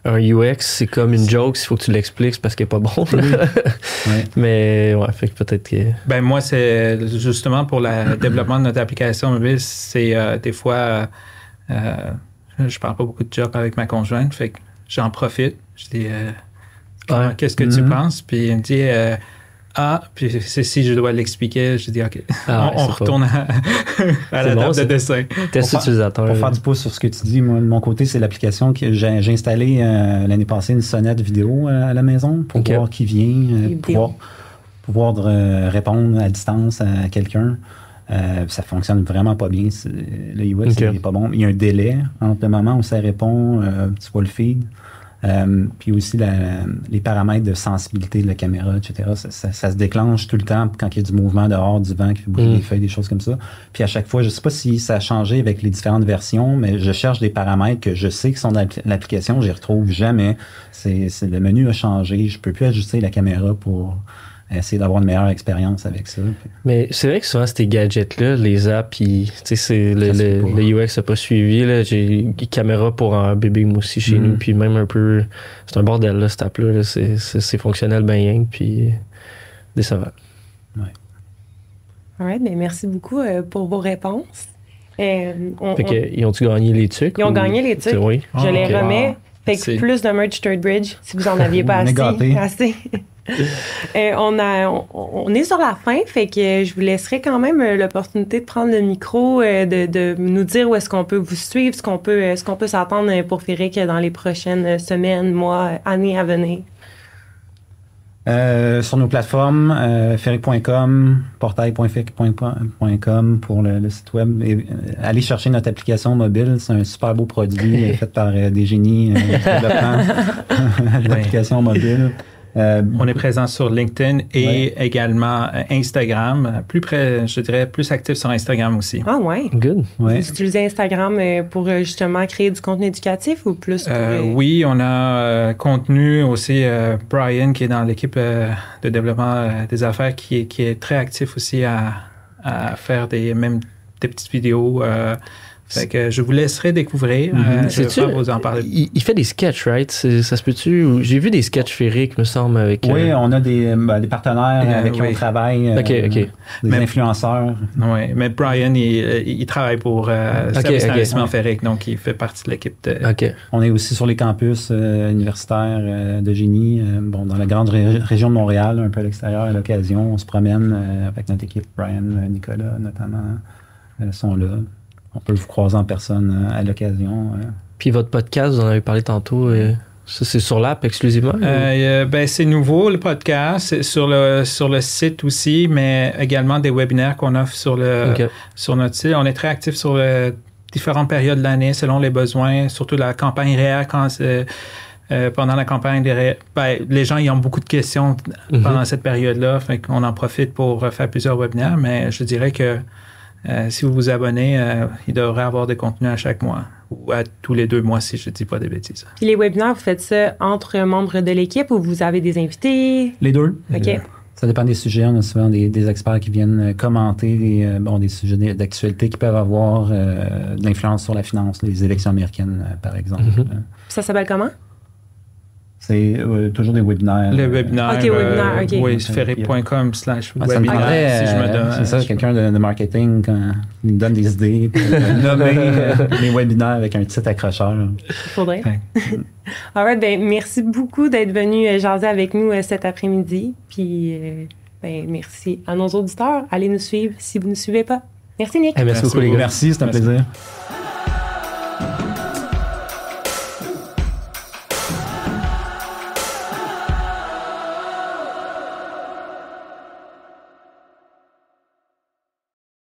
un UX, c'est comme une joke, il faut que tu l'expliques parce qu'il n'est pas bon. Ouais. Mais ouais, fait que peut-être que... Ben moi, c'est justement pour le développement de notre application mobile, c'est des fois, je parle pas beaucoup de job avec ma conjointe, fait que j'en profite. Je dis, qu'est-ce que tu penses? Puis il me dit... puis si je dois l'expliquer, je dis OK. On retourne à la table de dessin. Test utilisateur. Pour faire du pouce sur ce que tu dis, moi, de mon côté, c'est l'application que j'ai installée l'année passée, une sonnette vidéo à la maison pour voir qui vient, pouvoir répondre à distance à quelqu'un. Ça fonctionne vraiment pas bien. Le UX n'est pas bon. Il y a un délai entre le moment où ça répond, tu vois le feed. Puis aussi les paramètres de sensibilité de la caméra, etc. Ça se déclenche tout le temps quand il y a du mouvement dehors, du vent qui fait bouger des feuilles, des choses comme ça. Puis à chaque fois, je ne sais pas si ça a changé avec les différentes versions, mais je cherche des paramètres que je sais qui sont dans l'application, je les retrouve jamais. Le menu a changé, je peux plus ajuster la caméra pour essayer d'avoir une meilleure expérience avec ça. Mais c'est vrai que souvent, ces gadgets-là, les apps, tu sais, le UX n'a pas suivi. Là. J'ai une caméra pour un bébé, moi aussi, chez nous. Puis même un peu... C'est un bordel, là, cette app-là. Là. C'est fonctionnel bien rien, puis décevant. Ouais. All right, bien, merci beaucoup pour vos réponses. Ils ont-tu gagné les trucs? Ils ont gagné les trucs. Oui. Je les remets. Fait que plus de merch ThirdBridge, si vous en aviez pas assez. On est sur la fin, fait que je vous laisserai quand même l'opportunité de prendre le micro, de nous dire où est-ce qu'on peut vous suivre, ce qu'on peut s'attendre pour Féric dans les prochaines semaines, mois, années à venir. Sur nos plateformes, ferric.com, portail.ferric.com pour le site web. Et, allez chercher notre application mobile. C'est un super beau produit fait par des génies développant l'application mobile. On est présent sur LinkedIn et également Instagram. Je dirais plus actif sur Instagram aussi. Ah ouais? Good. Ouais. Vous utilisez Instagram pour justement créer du contenu éducatif ou plus pour... Oui, on a contenu aussi Brian qui est dans l'équipe de développement des affaires qui est très actif aussi à faire des petites vidéos. Fait que je vous laisserai découvrir. Je vais pas vous en parler. Il fait des sketchs, right? Ça se peut-tu? J'ai vu des sketchs féeriques, me semble, avec... Oui, on a des partenaires avec qui on travaille. Des influenceurs. Oui, mais Brian, il travaille pour Service d'investissement féerique, donc il fait partie de l'équipe de... On est aussi sur les campus universitaires de génie, dans la grande région de Montréal, un peu à l'extérieur, à l'occasion. On se promène avec notre équipe, Brian, Nicolas notamment, sont là. On peut vous croiser en personne à l'occasion. Puis votre podcast, vous en avez parlé tantôt, ça c'est sur l'app exclusivement? C'est nouveau, le podcast, c'est sur le site aussi, mais également des webinaires qu'on offre sur notre site. On est très actifs sur différentes périodes de l'année selon les besoins, surtout la campagne REER pendant la campagne les gens ils ont beaucoup de questions pendant cette période-là, fait qu'on en profite pour faire plusieurs webinaires, mais je dirais que si vous vous abonnez, il devrait avoir des contenus à chaque mois ou à tous les 2 mois si je ne dis pas des bêtises. Puis les webinaires, vous faites ça entre membres de l'équipe ou vous avez des invités? Les deux. OK. Ça dépend des sujets. On a souvent des experts qui viennent commenter des sujets d'actualité qui peuvent avoir de l'influence sur la finance, les élections américaines, par exemple. Ça s'appelle comment? C'est toujours des webinaires. Le webinaire. OK, webinaire, OK. Oui, ferric.com/webinaire, si je me donne. C'est ça, quelqu'un de marketing qui nous donne des idées pour nommer les webinaires avec un titre accrocheur. Il faudrait. All right, merci beaucoup d'être venu jaser avec nous cet après-midi. Puis, merci à nos auditeurs. Allez nous suivre si vous ne nous suivez pas. Merci, Nick. Merci beaucoup, les gars. Merci, c'est un plaisir.